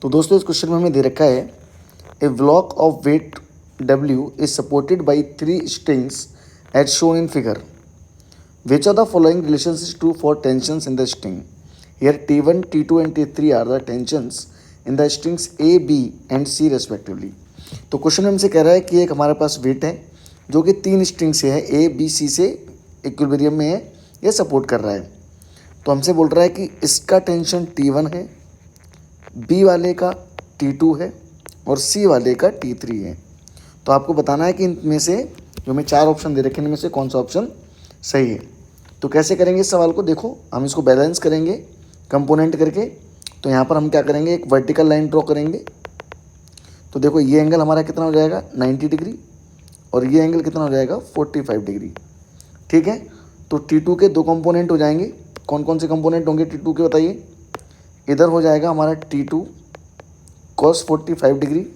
तो दोस्तों इस क्वेश्चन में हमें दे रखा है a block of weight W is supported by 3 strings as shown in figure. Which of the following relations is true for tensions in the string? Here T1, T2 and T3 are the tensions in the strings A, B and C respectively. तो question हमसे कह रहा है कि एक हमारे पास wait है जो कि 3 स्ट्रिंग से है, A, B, C से इक्विलिब्रियम में है, ये सपोर्ट कर रहा है. तो हमसे बोल रहा है कि इसका टेंशन T1 है, B वाले का T2 है और C वाले का T3 है. तो आपको बताना है कि इनमें से जो हमें 4 ऑप्शन दे रखे हैं इनमें से कौन सा ऑप्शन सही है. तो कैसे करेंगे इस सवाल को, देखो हम इसको बैलेंस करेंगे कंपोनेंट करके. तो यहाँ पर हम क्या करेंगे, एक वर्टिकल लाइन ड्रॉ करेंगे. तो देखो ये एंगल हमारा कितना हो जाएगा 90 डिग्री और ये एंगल कितना हो जाएगा 45 डिग्री. ठीक है, तो T2 के 2 कंपोनेंट हो जाएंगे. कौन कौन से कंपोनेंट होंगे T2 के बताइए. इधर हो जाएगा हमारा T2 cos 45 डिग्री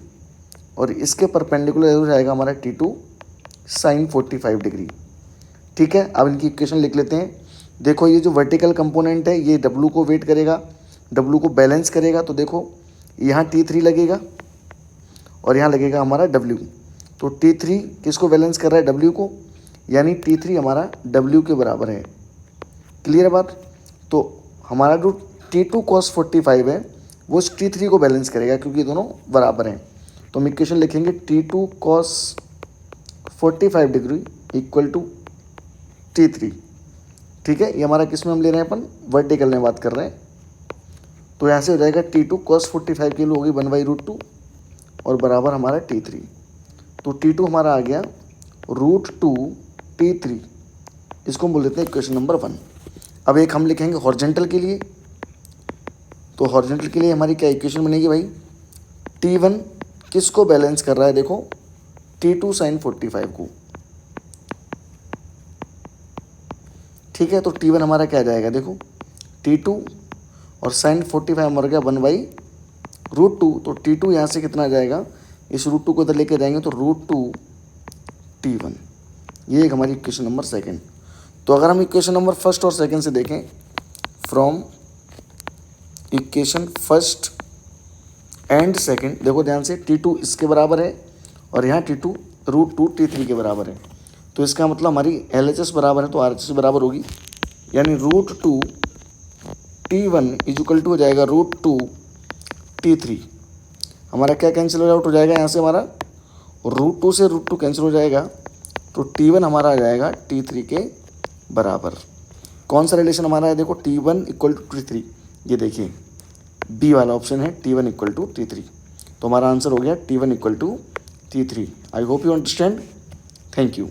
और इसके परपेंडिकुलर हो जाएगा हमारा T2 sin 45 डिग्री. ठीक है, अब इनकी इक्वेशन लिख लेते हैं. देखो ये जो वर्टिकल कंपोनेंट है ये W को वेट करेगा, W को बैलेंस करेगा. तो देखो यहाँ T3 लगेगा और यहाँ लगेगा हमारा W. तो T3 किसको बैलेंस कर रहा है W को, यानी T3 हमारा W के बराबर है. क्लियर बात. तो हमारा जो T2 cos 45 है वो T3 को बैलेंस करेगा क्योंकि दोनों बराबर हैं. तो हम इक्वेशन लिखेंगे T2 cos 45 degree equal to T3. ठीक है, ये हमारा किस में हम ले रहे हैं, अपन वर्टिकल में बात कर रहे हैं. तो यहाँ से हो जाएगा T2 cos 45 की वैल्यू होगी 1/√2 और बराबर हमारा T3. तो T2 हमारा आ गया √2 T3. इसको हम बोल देते हैं इक्वेशन नंबर 1. अब एक हम लिखेंगे हॉरिजॉन्टल के लिए. तो हॉरिजॉन्टल के लिए हमारी क्या इक्वेशन बनेगी भाई, T1 किसको बैलेंस कर रहा है, देखो T2 sin 45 को. ठीक है, तो T1 हमारा क्या जाएगा, देखो T2 और sin 45 हमारा क्या 1/√2. तो T2 यहाँ से कितना जाएगा, इस √2 को इधर लेके जाएंगे तो √2 T1. ये एक हमारी इक्वेशन नंबर 2. तो अगर हम इक्वेशन नंबर 1 और 2 से देखें, फ्रॉम इक्वेशन 1 एंड 2, देखो ध्यान से T2 इसके बराबर है और यहाँ T2 √2 T3 के बराबर है. तो इसका मतलब हमारी LHS बराबर है तो RHS बराबर होगी, यानी √2 T1 इक्वल टू हो जाएगा √2 T3. हमारा क्या कैंसिल आउट हो जाएगा, यहाँ से हमारा √2 से √2 कैंसिल हो जाएगा. तो T1 हमारा आ जाएगा T3 के बराबर. कौन सा रिलेशन हमारा है, देखो T1 इक्वल टू T3. ये देखिए बी वाला ऑप्शन है T1 इक्वल टू T3. तो हमारा आंसर हो गया T1 equal to T3. I hope you understand. Thank you.